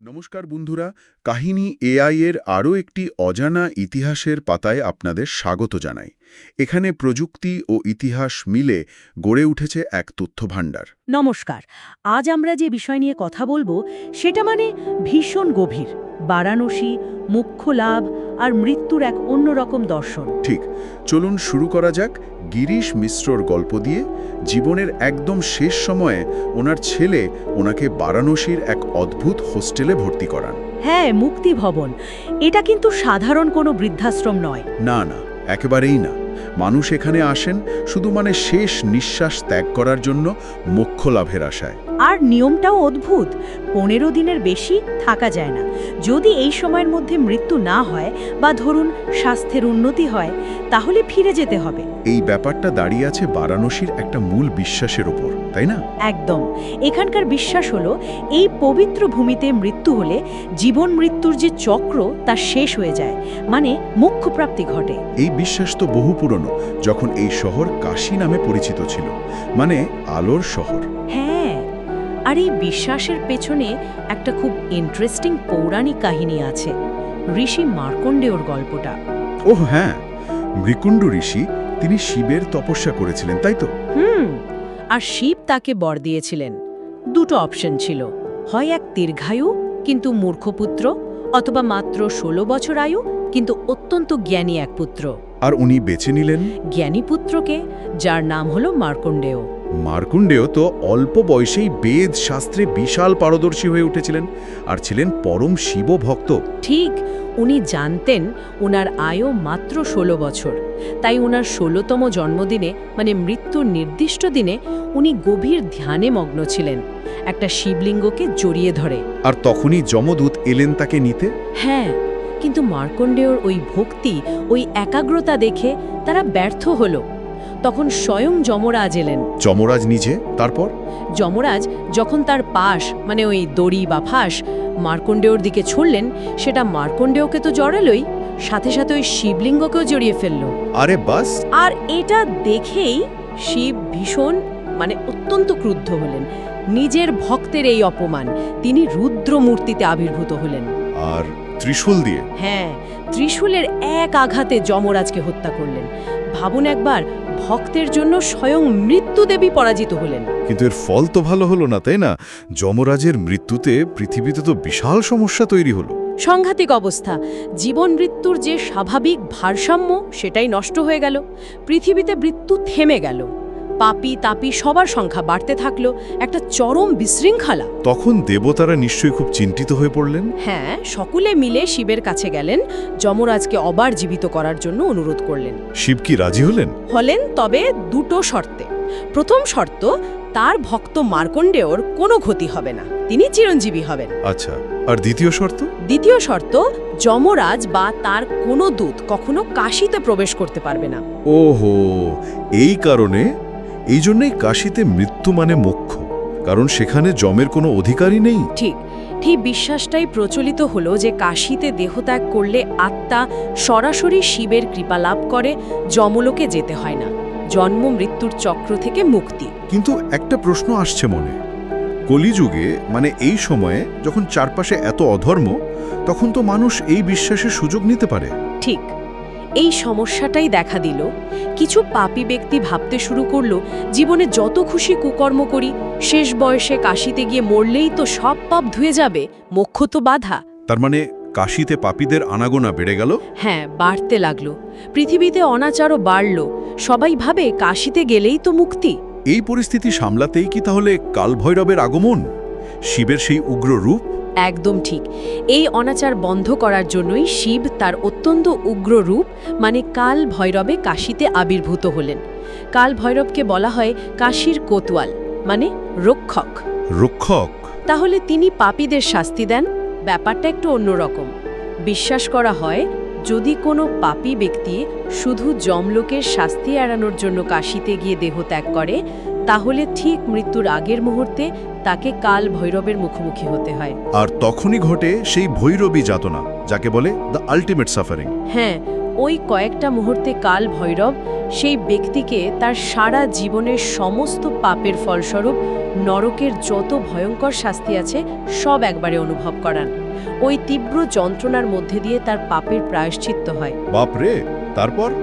নমস্কার বন্ধুরা, কাহিনী এআই এর আরও একটি অজানা ইতিহাসের পাতায় আপনাদের স্বাগত জানাই। এখানে প্রযুক্তি ও ইতিহাস মিলে গড়ে উঠেছে এক তথ্যভাণ্ডার। নমস্কার। আজ আমরা যে বিষয় নিয়ে কথা বলবো সেটা ভীষণ গভীর। বারাণসী, মোক্ষ লাভ আর মৃত্যুর এক অন্যরকম দর্শন। ঠিক, চলুন শুরু করা যাক গিরিশ মিশ্রর গল্প দিয়ে। জীবনের একদম শেষ সময়ে ওনার ছেলে ওনাকে বারাণসীর এক অদ্ভুত হোস্টেলে ভর্তি করান। হ্যাঁ, মুক্তি ভবন। এটা কিন্তু সাধারণ কোনো বৃদ্ধাশ্রম নয়। না না, একেবারেই না। মানুষ এখানে আসেন শুধু শেষ নিঃশ্বাস ত্যাগ করার জন্য, মোক্ষ লাভের আশায়। আর নিয়মটাও অদ্ভুত। 15 দিনের বেশি থাকা যায় না। যদি এই সময়ের মধ্যে মৃত্যু না হয় বা ধরুন স্বাস্থ্যের উন্নতি হয়, তাহলে ফিরে যেতে হবে। এই ব্যাপারটা দাঁড়িয়ে আছে বারাণসীর একটা মূল বিশ্বাসের ওপর, তাই না? একদম। এখানকার বিশ্বাস হলো এই পবিত্র ভূমিতে মৃত্যু হলে জীবন মৃত্যুর যে চক্র তা শেষ হয়ে যায়, মোক্ষপ্রাপ্তি ঘটে। এই বিশ্বাস তো বহু পুরনো, যখন এই শহর কাশী নামে পরিচিত ছিল, আলোর শহর। হ্যাঁ, আর এই বিশ্বাসের পেছনে একটা খুব ইন্টারেস্টিং পৌরাণিক কাহিনী আছে, ঋষি মার্কণ্ডেয়র গল্পটা। ওহ হ্যাঁ, মৃকুণ্ড ঋষি, তিনি শিবের তপস্যা করেছিলেন, তাই তো? আর শিব তাকে বর দিয়েছিলেন। দুটো অপশন ছিল, হয় এক দীর্ঘায়ু কিন্তু মূর্খপুত্র, অথবা মাত্র 16 বছর আয়ু কিন্তু অত্যন্ত জ্ঞানী এক পুত্র। আর উনি বেছে নিলেন জ্ঞানী পুত্রকে, যার নাম হলো মার্কণ্ডেয়। মার্কণ্ডেয় তো অল্প বয়সেই বেদ শাস্ত্রে বিশাল পারদর্শী হয়ে উঠেছিলেন, আর ছিলেন পরম শিব ভক্ত। ঠিক, উনি জানতেন ওনার আয়ু মাত্র 16 বছর, তাই ওনার 16তম জন্মদিনে মৃত্যুর নির্দিষ্ট দিনে উনি গভীর ধ্যানে মগ্ন ছিলেন, একটা শিবলিঙ্গকে জড়িয়ে ধরে। আর তখনই যমদূত এলেন তাকে নিতে। হ্যাঁ, কিন্তু মার্কণ্ডেয়র ওই ভক্তি, ওই একাগ্রতা দেখে তারা ব্যর্থ হলো। তখন স্বয়ং যমরাজ এলেন। যমরাজ নিজে? তারপর? যমরাজ যখন তার পাশ ওই দড়ি বা ফাঁস মার্কণ্ডেয়র দিকে ছুড়লেন, সেটা মার্কণ্ডেয়কে তো জড়ালোই, সাথে সাথে ওই শিবলিঙ্গকেও জড়িয়ে ফেলল। আরে বাস! আর এটা দেখেই শিব ভীষণ অত্যন্ত ক্রুদ্ধ হলেন। নিজের ভক্তের এই অপমান, তিনি রুদ্র মূর্তিতে আবির্ভূত হলেন। আর ত্রিশূল দিয়ে? হ্যাঁ, ত্রিশূলের এক আঘাতে যমরাজকে হত্যা করলেন। ভাবুন একবার, ভক্তের জন্য স্বয়ং মৃত্যুদেবী পরাজিত হলেন। কিন্তু এর ফল তো ভালো হলো না, তাই না? যমরাজের মৃত্যুতে পৃথিবীতে তো বিশাল সমস্যা তৈরি হলো। সাংঘাতিক অবস্থা। জীবন মৃত্যুর যে স্বাভাবিক ভারসাম্য, সেটাই নষ্ট হয়ে গেল। পৃথিবীতে মৃত্যু থেমে গেল। পাপী তাপী সবার সংখ্যা বাড়তে থাকলো, একটা চরম বিশৃঙ্খলা। তখন দেবতারা নিশ্চয়ই খুব চিন্তিত হয়ে পড়লেন। হ্যাঁ, সকলে মিলে শিবের কাছে গেলেন, যমরাজকে আবার জীবিত করার জন্য অনুরোধ করলেন। শিব কি রাজি হলেন? তবে দুটো শর্তে। প্রথম শর্ত, তার ভক্ত মার্কণ্ডেয়র কোনো ক্ষতি হবে না, তিনি চিরঞ্জীবী হবেন। আচ্ছা, আর দ্বিতীয় শর্ত? দ্বিতীয় শর্ত, যমরাজ বা তার কোনো দূত কখনো কাশীতে প্রবেশ করতে পারবে না। ওহো, এই কারণে, এই জন্যই কাশীতে মৃত্যু মোক্ষ, কারণ সেখানে যমের কোনো অধিকারই নেই। ঠিক, ঠিক বিশ্বাসটাই প্রচলিত হলো যে কাশীতে দেহত্যাগ করলে আত্মা সরাসরি শিবের কৃপা লাভ করে, যমলোকে যেতে হয় না, জন্ম মৃত্যুর চক্র থেকে মুক্তি। কিন্তু একটা প্রশ্ন আসছে মনে, কলিযুগে এই সময়ে যখন চারপাশে এত অধর্ম, তখন তো মানুষ এই বিশ্বাসের সুযোগ নিতে পারে। ঠিক, এই সমস্যাটাই দেখা দিল। কিছু পাপী ব্যক্তি ভাবতে শুরু করলো, জীবনে যত খুশি কুকর্ম করি, শেষ বয়সে কাশীতে গিয়ে মরলেই তো সব পাপ ধুয়ে যাবে, মোক্ষ তো বাধা। তার কাশীতে পাপীদের আনাগোনা বেড়ে গেল। হ্যাঁ, বাড়তে লাগলো। পৃথিবীতে অনাচারও বাড়ল। সবাই ভাবে কাশীতে গেলেই তো মুক্তি। এই পরিস্থিতি সামলাতেই কি তাহলে কালভৈরবের আগমন, শিবের সেই উগ্র রূপ? একদম ঠিক। এই অনাচার বন্ধ করার জন্যই শিব তার অত্যন্ত উগ্র রূপ কাল ভৈরবে কাশীতে আবির্ভূত হলেন। কাল ভৈরবকে বলা হয় কাশীর কোতোয়াল, রক্ষক। রক্ষক? তাহলে তিনি পাপীদের শাস্তি দেন। ব্যাপারটা একটু অন্যরকম। বিশ্বাস করা হয়, যদি কোনো পাপী ব্যক্তি শুধু যমলোকের শাস্তি এড়ানোর জন্য কাশীতে গিয়ে দেহত্যাগ করে, তাহলে ঠিক মৃত্যুর আগের মুহূর্তে তাকে কাল ভৈরবের মুখোমুখি হতে হয়। আর তখনই ঘটে সেই ভৈরবী যাতনা, যাকে বলে দ্য আল্টিমেট সাফারিং। হ্যাঁ, ওই কয়েকটা মুহূর্তে কাল ভৈরব সেই ব্যক্তিকে তার সারা জীবনের সমস্ত পাপের ফলস্বরূপ নরকের যত ভয়ঙ্কর শাস্তি আছে সব একবারে অনুভব করান। ওই তীব্র যন্ত্রণার মধ্যে দিয়ে তার পাপের প্রায়শ্চিত্ত হয়। বাপরে,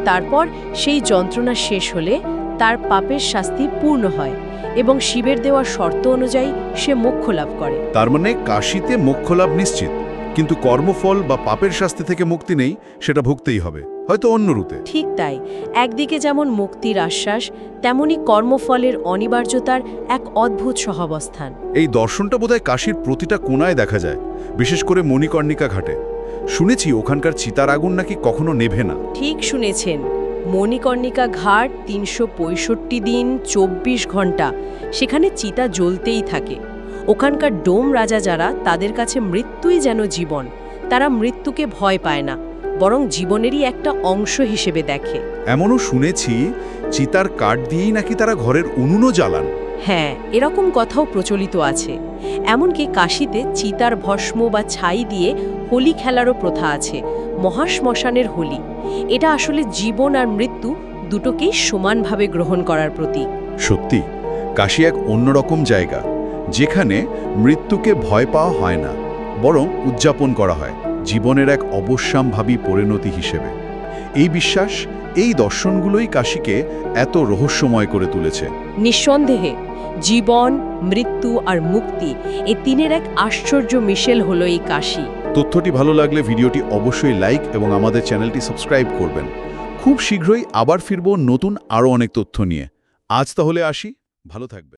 তারপর সেই যন্ত্রণা শেষ হলে তার পাপের শাস্তি পূর্ণ হয় এবং শিবের দেওয়া শর্ত অনুযায়ী সে মোক্ষ লাভ করে। তার মানে কাশীতে মোক্ষলাভ নিশ্চিত, কিন্তু কর্মফল বা পাপের শাস্তি থেকে মুক্তি নেই, সেটা ভুগতেই হবে, হয়তো অন্য রূপে। ঠিক তাই, একদিকে যেমন মুক্তির আশ্বাস, তেমনি কর্মফলের অনিবার্যতার এক অদ্ভুত সহাবস্থান। এই দর্শনটা বোধহয় কাশীর প্রতিটা কোণায় দেখা যায়, বিশেষ করে মণিকর্ণিকা ঘাটে। শুনেছি ওখানকার চিতার আগুন নাকি কখনো নেভে না। ঠিক শুনেছেন, মণিকর্ণিকা ঘাট ৩৬৫ দিন ২৪ ঘন্টা সেখানে চিতা জ্বলতেই থাকে। ওখানকার ডোম রাজা যারা, তাদের কাছে মৃত্যুই যেন জীবন। তারা মৃত্যুকে ভয় পায় না, বরং জীবনেরই একটা অংশ হিসেবে দেখে। এমনও শুনেছি চিতার কাঠ দিয়েই নাকি তারা ঘরের উনুনও জ্বালান। হ্যাঁ, এরকম কথাও প্রচলিত আছে। এমনকি কাশীতে চিতার ভস্ম বা ছাই দিয়ে হোলি খেলারও প্রথা আছে, মহাশ্মশানের হোলি। এটা আসলে জীবন আর মৃত্যু দুটোকেই সমানভাবে গ্রহণ করার প্রতীক। সত্যি, কাশী এক অন্যরকম জায়গা, যেখানে মৃত্যুকে ভয় পাওয়া হয় না, বরং উদযাপন করা হয় জীবনের এক অবশ্যম্ভাবী পরিণতি হিসেবে। এই বিশ্বাস, এই দর্শনগুলোই কাশীকে এত রহস্যময় করে তুলেছে। নিঃসন্দেহে জীবন, মৃত্যু আর মুক্তি, এই তিনের এক আশ্চর্য মিশেল হলো এই কাশী। তথ্যটি ভালো লাগলে ভিডিওটি অবশ্যই লাইক এবং আমাদের চ্যানেলটি সাবস্ক্রাইব করবেন। খুব শীঘ্রই আবার ফিরব নতুন আরও অনেক তথ্য নিয়ে। আজ তাহলে আসি, ভালো থাকবে।